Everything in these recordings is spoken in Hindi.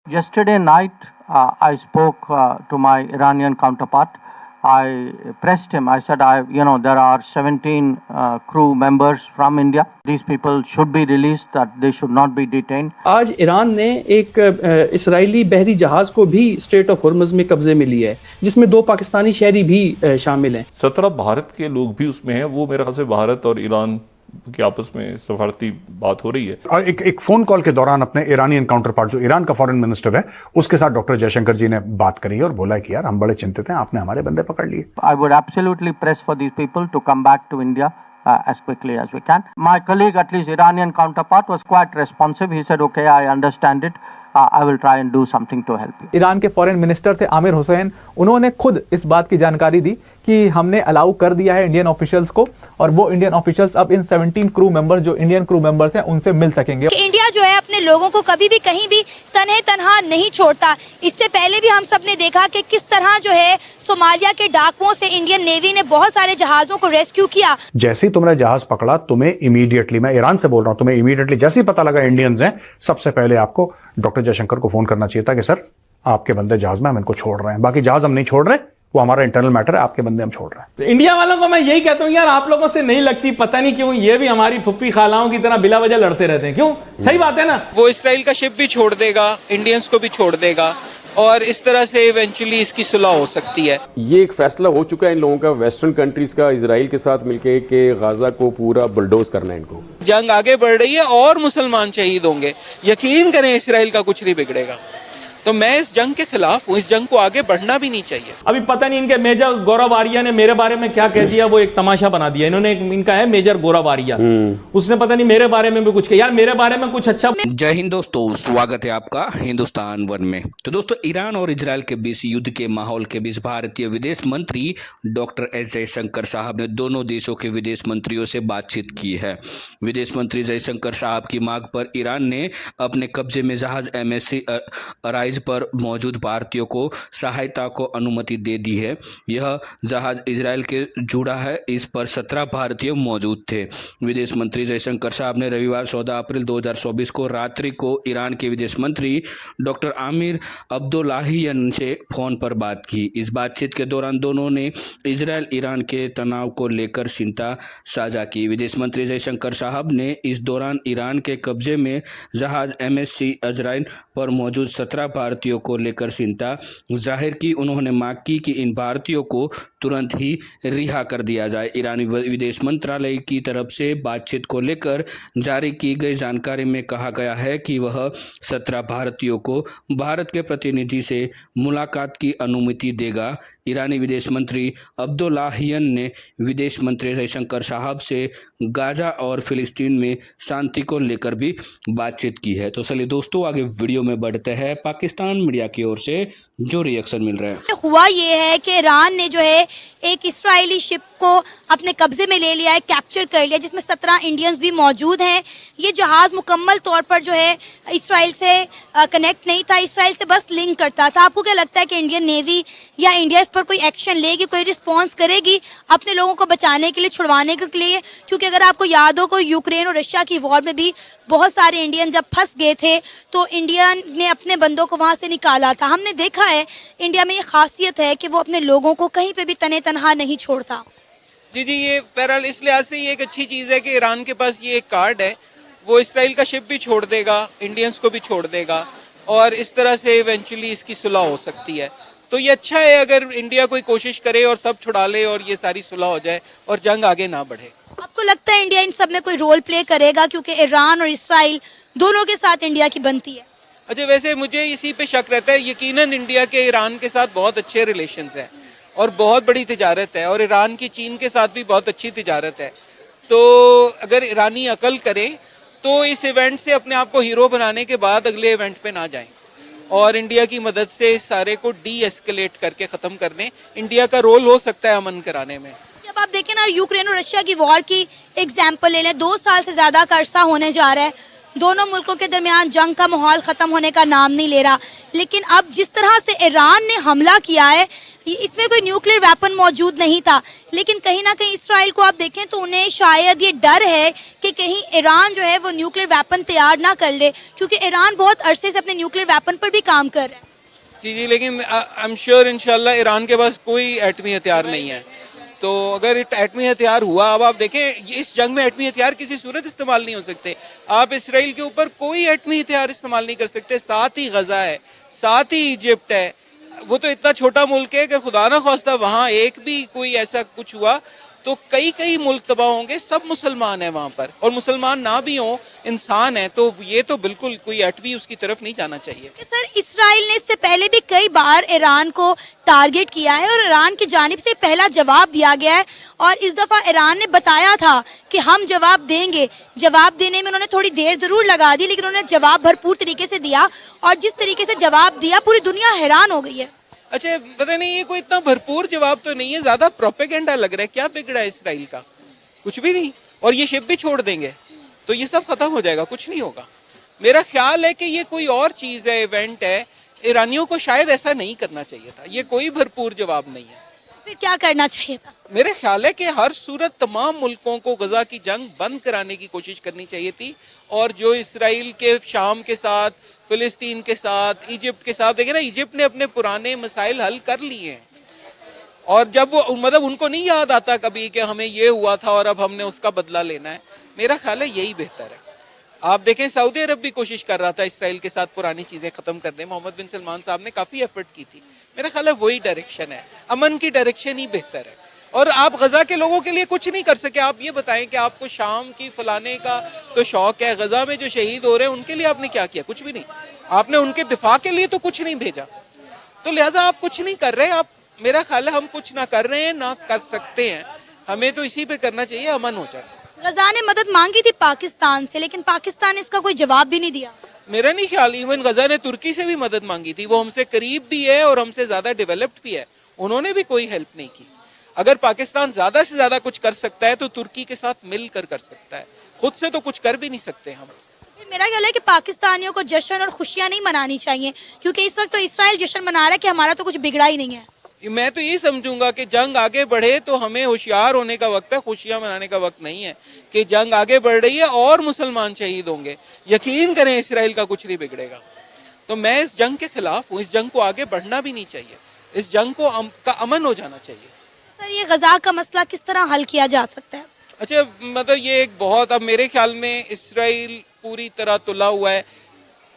Yesterday night, I spoke to my Iranian counterpart. I pressed him. I said, there are 17 crew members from India. These people should be released, that they should not be detained. आज ईरान ने एक इसराइली बहरी जहाज को भी स्ट्रेट ऑफ हॉर्मज़ में कब्जे में लिया है, जिसमें 2 पाकिस्तानी शहरी भी शामिल हैं। 17 भारत के लोग भी उसमें हैं। वो मेरे ख्याल से भारत और ईरान कि आपस में सफारती बात हो रही है। और एक फोन कॉल के दौरान अपने ईरानियन काउंटरपार्ट जो ईरान का फॉरेन मिनिस्टर है उसके साथ डॉक्टर जयशंकर जी ने बात करी और बोला कि यार हम बड़े चिंतित हैं, आपने हमारे बंदे पकड़ लिए। I would absolutely press for these people to come back to India as quickly as we can. My colleague, at least Iranian counterpart, was quite responsive. He said, okay, I understand it. I will try and do something to help you. Iran के फॉरेन मिनिस्टर थे आमिर हुसैन, उन्होंने खुद इस बात की जानकारी दी कि हमने अलाउ कर दिया है इंडियन ऑफिशियल्स को, और वो इंडियन ऑफिशियल्स अब इन 17 क्रू मेंबर्स जो इंडियन क्रू मेंबर्स हैं उनसे मिल सकेंगे। इंडिया जो है अपने लोगों को कभी भी कहीं भी तन्हे तन्हा नहीं छोड़ता। इससे पहले भी हम सब ने देखा कि किस तरह जो है सोमालिया के डाकुओं से इंडियन नेवी ने बहुत सारे जहाजों को रेस्क्यू किया। जैसे ही तुमने जहाज पकड़ा, तुम्हें इमीडिएटली, मैं ईरान से बोल रहा हूं, तुम्हें इमीडिएटली जैसे ही पता लगा इंडियंस हैं, सबसे पहले आपको डॉक्टर जयशंकर को फोन करना चाहिए था कि सर आपके बंदे जहाज में, हम इनको छोड़ रहे हैं। बाकी जहाज हम नहीं छोड़ रहे, वो हमारा इंटरनल मैटर है, आपके बंदे हम छोड़ रहे हैं। तो इंडिया वालों को मैं यही कहता हूँ यार, आप लोगों से नहीं लगती, पता नहीं क्यों ये भी हमारी फुप्पी खालाओं की तरह बिला वजह लड़ते रहते हैं। क्यों? सही बात है ना। वो इसराइल का शिप भी छोड़ देगा, इंडियंस को भी छोड़ देगा, और इस तरह से इवेंचुअली इसकी सुलह हो सकती है। ये एक फैसला हो चुका है इन लोगों का, वेस्टर्न कंट्रीज का, इजराइल के साथ मिलके कि गाजा को पूरा बुलडोज करना है इनको। जंग आगे बढ़ रही है और मुसलमान शहीद होंगे, यकीन करें इसराइल का कुछ नहीं बिगड़ेगा। तो मैं इस जंग के खिलाफ हूँ, इस जंग को आगे बढ़ना भी नहीं चाहिए। अभी पता नहीं इनके मेजर गौरव आर्या ने मेरे बारे में क्या कह दिया, वो एक तमाशा बना दिया इन्होंने। इनका है मेजर गौरव आर्या, उसने पता नहीं मेरे बारे में भी कुछ कहा। यार मेरे बारे में कुछ अच्छा। जय हिंद दोस्तों, स्वागत है आपका हिंदुस्तान वन में। तो दोस्तों, ईरान और इजराइल के बीच युद्ध के माहौल के बीच भारतीय विदेश मंत्री डॉक्टर एस जयशंकर साहब ने दोनों देशों के विदेश मंत्रियों से बातचीत की है। विदेश मंत्री जयशंकर साहब की मांग पर ईरान ने अपने कब्जे में जहाज MSC अराइज पर मौजूद भारतीयों को सहायता को अनुमति दे दी है। यह जहाज इजराइल के जुड़ा है, इस पर 17 भारतीय मौजूद थे। विदेश मंत्री जयशंकर साहब ने रविवार 14 अप्रैल 2024 को रात्रि को ईरान के विदेश मंत्री डॉक्टर आमिर अब्दुल्लाहियन से फोन पर बात की। इस बातचीत के दौरान दोनों ने इजराइल ईरान के तनाव को लेकर चिंता साझा की। विदेश मंत्री जयशंकर साहब ने इस दौरान ईरान के कब्जे में जहाज MSC अजराइल पर मौजूद 17 भारतीयों को लेकर चिंता जाहिर की। उन्होंने मांग की कि इन भारतीयों को तुरंत ही रिहा कर दिया जाए। ईरानी विदेश मंत्रालय की तरफ से बातचीत को लेकर जारी की गई जानकारी में कहा गया है कि वह 17 भारतीयों को भारत के प्रतिनिधि से मुलाकात की अनुमति देगा। ईरानी विदेश मंत्री अब्दुल्लाहियन ने विदेश मंत्री जयशंकर साहब से गाजा और फिलिस्तीन में शांति को लेकर भी बातचीत की है। तो चलिए दोस्तों, आगे वीडियो में बढ़ते हैं। पाकिस्तान मीडिया की ओर से जो रिएक्शन मिल रहा है, हुआ ये है कि ईरान ने जो है एक इस्राएली शिप को अपने कब्जे में ले लिया है, कैप्चर कर लिया, जिसमें 17 इंडियंस भी मौजूद हैं। ये जहाज़ मुकम्मल तौर पर जो है इसराइल से कनेक्ट नहीं था, इसराइल से बस लिंक करता था। आपको क्या लगता है कि इंडियन नेवी या इंडिया इस पर कोई एक्शन लेगी, कोई रिस्पॉन्स करेगी अपने लोगों को बचाने के लिए, छुड़वाने के लिए? क्योंकि अगर आपको याद हो, को यूक्रेन और रशिया की वॉर में भी बहुत सारे इंडियन जब फंस गए थे तो इंडिया ने अपने बंदों को वहाँ से निकाला था। हमने देखा है इंडिया में ये खासियत है कि वो अपने लोगों को कहीं पे भी तने तनहा नहीं छोड़ता। जी, ये बहरहाल इस लिहाज से ये एक अच्छी चीज़ है कि ईरान के पास ये एक कार्ड है, वो इसराइल का शिप भी छोड़ देगा, इंडियंस को भी छोड़ देगा, और इस तरह से इवेंचुअली इसकी सुलह हो सकती है। तो ये अच्छा है अगर इंडिया कोई कोशिश करे और सब छुड़ा ले और ये सारी सुलह हो जाए और जंग आगे ना बढ़े। आपको लगता है इंडिया इन सब में कोई रोल प्ले करेगा, क्योंकि ईरान और इसराइल दोनों के साथ इंडिया की बनती है? अच्छा, वैसे मुझे इसी पे शक रहता है। यकीनन इंडिया के ईरान के साथ बहुत अच्छे रिलेशंस हैं और बहुत बड़ी तिजारत है, और ईरान की चीन के साथ भी बहुत अच्छी तिजारत है। तो अगर ईरानी अकल करें तो इस इवेंट से अपने आप को हीरो बनाने के बाद अगले इवेंट पे ना जाएं और इंडिया की मदद से इस सारे को डी एस्केलेट करके ख़त्म कर दें। इंडिया का रोल हो सकता है अमन कराने में। जब आप देखें ना, यूक्रेन और रशिया की वॉर की एग्जाम्पल ले लें, 2 साल से ज़्यादा का अरसा होने जा रहा है, दोनों मुल्कों के दरमियान जंग का माहौल ख़त्म होने का नाम नहीं ले रहा। लेकिन अब जिस तरह से ईरान ने हमला किया है, इसमें कोई न्यूक्लियर वेपन मौजूद नहीं था, लेकिन कहीं ना कहीं इसराइल को आप देखें तो उन्हें शायद ये डर है कि कहीं ईरान जो है वो न्यूक्लियर वेपन तैयार ना कर ले, क्योंकि ईरान बहुत अरसे से अपने न्यूक्लियर वेपन पर भी काम कर रहा है। जी, लेकिन आई एम श्योर इंशाल्लाह ईरान के पास कोई एटमी हथियार नहीं है। तो अगर एटमी हथियार हुआ, अब आप देखें इस जंग में एटमी हथियार किसी सूरत इस्तेमाल नहीं हो सकते। आप इसराइल के ऊपर कोई एटमी हथियार इस्तेमाल नहीं कर सकते। साथ ही गजा है, साथ ही इजिप्ट है, वो तो इतना छोटा मुल्क है, अगर खुदा ना ख्वास्ता वहाँ एक भी कोई ऐसा कुछ हुआ तो कई मुल्क तबाह होंगे। सब मुसलमान है वहाँ पर, और मुसलमान ना भी हो, इंसान है, तो ये तो बिल्कुल कोई एटमी उसकी तरफ नहीं जाना चाहिए। सर, इसराइल ने इससे पहले भी कई बार ईरान को टारगेट किया है और ईरान की जानिब से पहला जवाब दिया गया है, और इस दफा ईरान ने बताया था कि हम जवाब देंगे। जवाब देने में उन्होंने थोड़ी देर जरूर लगा दी, लेकिन उन्होंने जवाब भरपूर तरीके से दिया, और जिस तरीके से जवाब दिया पूरी दुनिया हैरान हो गई है। अच्छा, पता नहीं ये कोई इतना भरपूर जवाब तो नहीं है, ज्यादा प्रोपेगेंडा लग रहा है। क्या बिगड़ा है इसराइल का? कुछ भी नहीं। और ये शिप भी छोड़ देंगे तो ये सब खत्म हो जाएगा, कुछ नहीं होगा। मेरा ख्याल है कि ये कोई और चीज है, इवेंट है। ईरानियों को शायद ऐसा नहीं करना चाहिए था। ये कोई भरपूर जवाब नहीं है। फिर क्या करना चाहिए था? मेरे ख्याल है कि हर सूरत तमाम मुल्कों को गजा की जंग बंद कराने की कोशिश करनी चाहिए थी, और जो इसराइल के शाम के साथ, फिलिस्तीन के साथ, इजिप्ट के साथ, देखे ना, इजिप्ट ने अपने पुराने मसाइल हल कर लिए हैं, और जब वो मतलब उनको नहीं याद आता कभी कि हमें ये हुआ था और अब हमने उसका बदला लेना है। मेरा ख्याल है यही बेहतर है। आप देखें सऊदी अरब भी कोशिश कर रहा था इसराइल के साथ पुरानी चीजें खत्म कर दें। मोहम्मद बिन सलमान साहब ने काफी एफर्ट की थी। मेरा ख्याल है वही डायरेक्शन है, अमन की डायरेक्शन ही बेहतर है। और आप गजा के लोगों के लिए कुछ नहीं कर सके। आप ये बताएं कि आपको शाम की फलाने का तो शौक है, गजा में जो शहीद हो रहे हैं उनके लिए आपने क्या किया? कुछ भी नहीं। आपने उनके दिफा के लिए तो कुछ नहीं भेजा, तो लिहाजा आप कुछ नहीं कर रहे। आप, मेरा ख्याल है हम कुछ ना कर रहे हैं ना कर सकते हैं। हमें तो इसी पे करना चाहिए, अमन हो जाए। गजा ने मदद मांगी थी पाकिस्तान से, लेकिन पाकिस्तान ने इसका कोई जवाब भी नहीं दिया। मेरा नहीं ख्याल, इवन गजा ने तुर्की से भी मदद मांगी थी। वो हमसे करीब भी है और हमसे ज्यादा डेवलप्ड भी है, उन्होंने भी कोई हेल्प नहीं की। अगर पाकिस्तान ज्यादा से ज्यादा कुछ कर सकता है तो तुर्की के साथ मिलकर कर सकता है, खुद से तो कुछ कर भी नहीं सकते हम। मेरा ख्याल है कि पाकिस्तानियों को जश्न और खुशियां नहीं मनानी चाहिए, क्योंकि इस वक्त तो इसराइल जश्न मना रहा है कि हमारा तो कुछ बिगड़ा ही नहीं है। मैं तो ये समझूंगा कि जंग आगे बढ़े तो हमें होशियार होने का वक्त है, खुशियां मनाने का वक्त नहीं है। कि जंग आगे बढ़ रही है और मुसलमान शहीद होंगे, यकीन करें इसराइल का कुछ नहीं बिगड़ेगा। तो मैं इस जंग के खिलाफ हूँ। इस जंग को आगे बढ़ना भी नहीं चाहिए, इस जंग को का अमन हो जाना चाहिए। सर, ये गजा का मसला किस तरह हल किया जा सकता है? अच्छा, मतलब ये एक बहुत, अब मेरे ख्याल में इसराइल पूरी तरह तुला हुआ है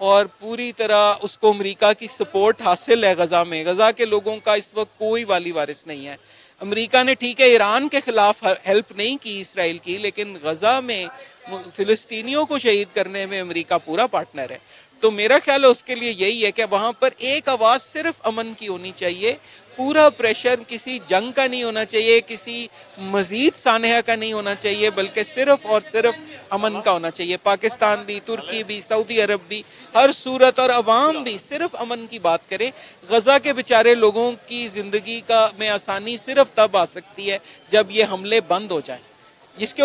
और पूरी तरह उसको अमेरिका की सपोर्ट हासिल है। गजा में, गजा के लोगों का इस वक्त कोई वाली वारिस नहीं है। अमेरिका ने ठीक है ईरान के खिलाफ हेल्प नहीं की इसराइल की, लेकिन गजा में फिलिस्तीनियों को शहीद करने में अमेरिका पूरा पार्टनर है। तो मेरा ख्याल है उसके लिए यही है कि वहाँ पर एक आवाज़ सिर्फ अमन की होनी चाहिए। पूरा प्रेशर किसी जंग का नहीं होना चाहिए, किसी मजीद सानहा का नहीं होना चाहिए, बल्कि सिर्फ और सिर्फ अमन का होना चाहिए। पाकिस्तान भी, तुर्की भी, सऊदी अरब भी, हर सूरत, और अवाम भी सिर्फ अमन की बात करें। गजा के बेचारे लोगों की ज़िंदगी का में आसानी सिर्फ तब आ सकती है जब ये हमले बंद हो जाएं। इसके